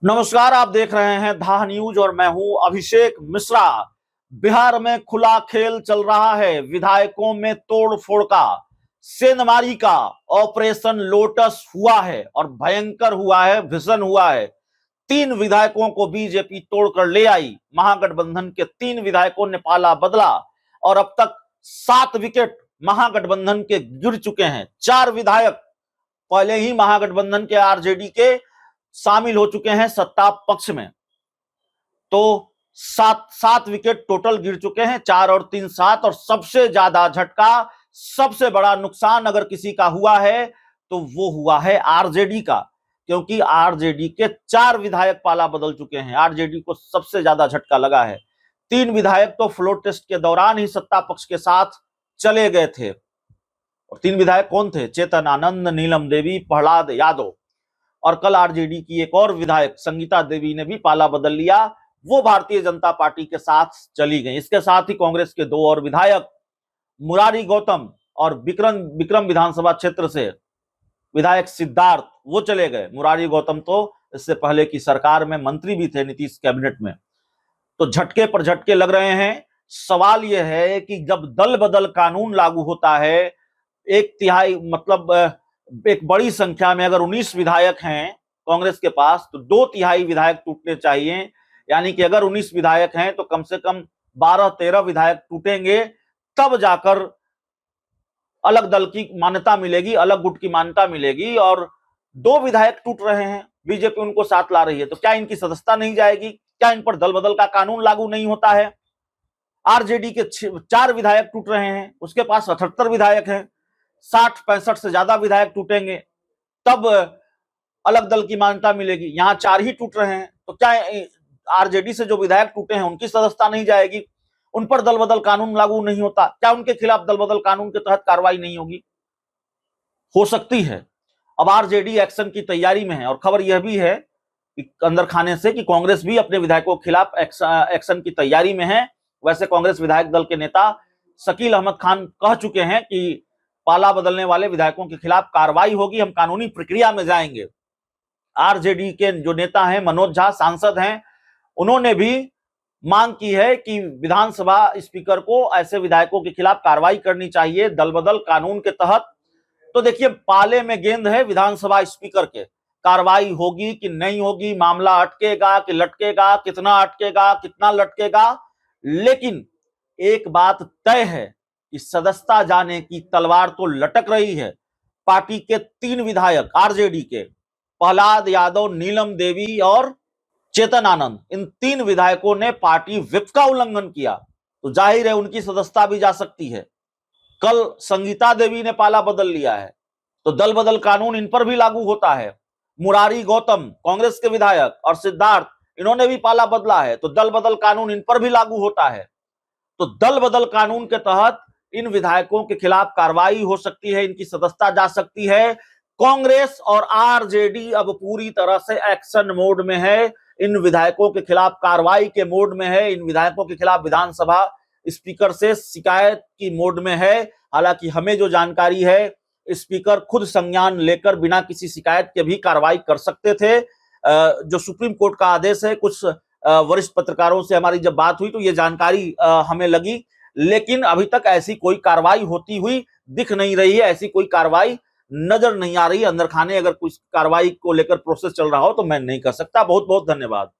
नमस्कार, आप देख रहे हैं धा न्यूज और मैं हूं अभिषेक मिश्रा। बिहार में खुला खेल चल रहा है, विधायकों में तोड़ फोड़ का, सेंधमारी का ऑपरेशन लोटस हुआ है और भयंकर हुआ है, भीषण हुआ है। 3 विधायकों को बीजेपी तोड़कर ले आई। महागठबंधन के 3 विधायकों ने पाला बदला और अब तक 7 विकेट महागठबंधन के गिर चुके हैं। 4 विधायक पहले ही महागठबंधन के आरजेडी के शामिल हो चुके हैं सत्ता पक्ष में। तो 7 विकेट टोटल गिर चुके हैं, 4 और 3 7। और सबसे ज्यादा झटका, सबसे बड़ा नुकसान अगर किसी का हुआ है तो वो हुआ है आरजेडी का, क्योंकि आरजेडी के 4 विधायक पाला बदल चुके हैं। आरजेडी को सबसे ज्यादा झटका लगा है। 3 विधायक तो फ्लोर टेस्ट के दौरान ही सत्ता पक्ष के साथ चले गए थे। और 3 विधायक कौन थे? चेतन आनंद, नीलम देवी, प्रहलाद यादव। और कल आरजेडी की एक और विधायक संगीता देवी ने भी पाला बदल लिया, वो भारतीय जनता पार्टी के साथ चली गई। इसके साथ ही कांग्रेस के 2 और विधायक मुरारी गौतम और विक्रम विधानसभा क्षेत्र से विधायक सिद्धार्थ, वो चले गए। मुरारी गौतम तो इससे पहले की सरकार में मंत्री भी थे, नीतीश कैबिनेट में। तो झटके पर झटके लग रहे हैं। सवाल यह है कि जब दल बदल कानून लागू होता है, 1/3 मतलब एक बड़ी संख्या में अगर 19 विधायक हैं कांग्रेस के पास, तो 2/3 विधायक टूटने चाहिए। यानी कि अगर 19 विधायक हैं तो कम से कम 12-13 विधायक टूटेंगे, तब जाकर अलग दल की मान्यता मिलेगी, अलग गुट की मान्यता मिलेगी। और 2 विधायक टूट रहे हैं, बीजेपी उनको साथ ला रही है, तो क्या इनकी सदस्यता नहीं जाएगी? क्या इन पर दल बदल का कानून लागू नहीं होता है? आरजेडी के 4 विधायक टूट रहे हैं, उसके पास 78 विधायक हैं, 60-65 से ज्यादा विधायक टूटेंगे तब अलग दल की मान्यता मिलेगी। यहां 4 ही टूट रहे हैं, तो क्या आरजेडी से जो विधायक टूटे हैं उनकी सदस्यता नहीं जाएगी? उन पर दल बदल कानून लागू नहीं होता, क्या उनके खिलाफ दल बदल कानून के तहत कार्रवाई नहीं होगी? हो सकती है। अब आरजेडी एक्शन की तैयारी में है और खबर यह भी है कि अंदर खाने से कि कांग्रेस भी अपने विधायकों के खिलाफ एक्शन की तैयारी में है। वैसे कांग्रेस विधायक दल के नेता शकील अहमद खान कह चुके हैं कि पाला बदलने वाले विधायकों के खिलाफ कार्रवाई होगी, हम कानूनी प्रक्रिया में जाएंगे। आरजेडी के जो नेता हैं, मनोज झा सांसद हैं, उन्होंने भी मांग की है कि विधानसभा स्पीकर को ऐसे विधायकों के खिलाफ कार्रवाई करनी चाहिए दल बदल कानून के तहत। तो देखिए, पाले में गेंद है विधानसभा स्पीकर के। कार्रवाई होगी कि नहीं होगी, मामला अटकेगा कि लटकेगा, कितना अटकेगा, कितना लटकेगा, लेकिन एक बात तय है कि सदस्यता जाने की तलवार तो लटक रही है। पार्टी के 3 विधायक आरजेडी के, प्रहलाद यादव, नीलम देवी और चेतन आनंद, इन 3 विधायकों ने पार्टी व्हिप का उल्लंघन किया, तो जाहिर है उनकी सदस्यता भी जा सकती है। कल संगीता देवी ने पाला बदल लिया है, तो दल बदल कानून इन पर भी लागू होता है। मुरारी गौतम कांग्रेस के विधायक और सिद्धार्थ, इन्होंने भी पाला बदला है, तो दल बदल कानून इन पर भी लागू होता है। तो दल बदल कानून के तहत इन विधायकों के खिलाफ कार्रवाई हो सकती है, इनकी सदस्यता जा सकती है। कांग्रेस और आरजेडी अब पूरी तरह से एक्शन मोड में है, इन विधायकों के खिलाफ कार्रवाई के मोड में है, इन विधायकों के खिलाफ विधानसभा स्पीकर से शिकायत की मोड में है। हालांकि हमें जो जानकारी है, स्पीकर खुद संज्ञान लेकर बिना किसी शिकायत के भी कार्रवाई कर सकते थे। जो सुप्रीम कोर्ट का आदेश है, कुछ वरिष्ठ पत्रकारों से हमारी जब बात हुई तो ये जानकारी हमें लगी, लेकिन अभी तक ऐसी कोई कार्रवाई होती हुई दिख नहीं रही है, ऐसी कोई कार्रवाई नजर नहीं आ रही है। अंदर खाने अगर कुछ कार्रवाई को लेकर प्रोसेस चल रहा हो तो मैं नहीं कर सकता। बहुत बहुत धन्यवाद।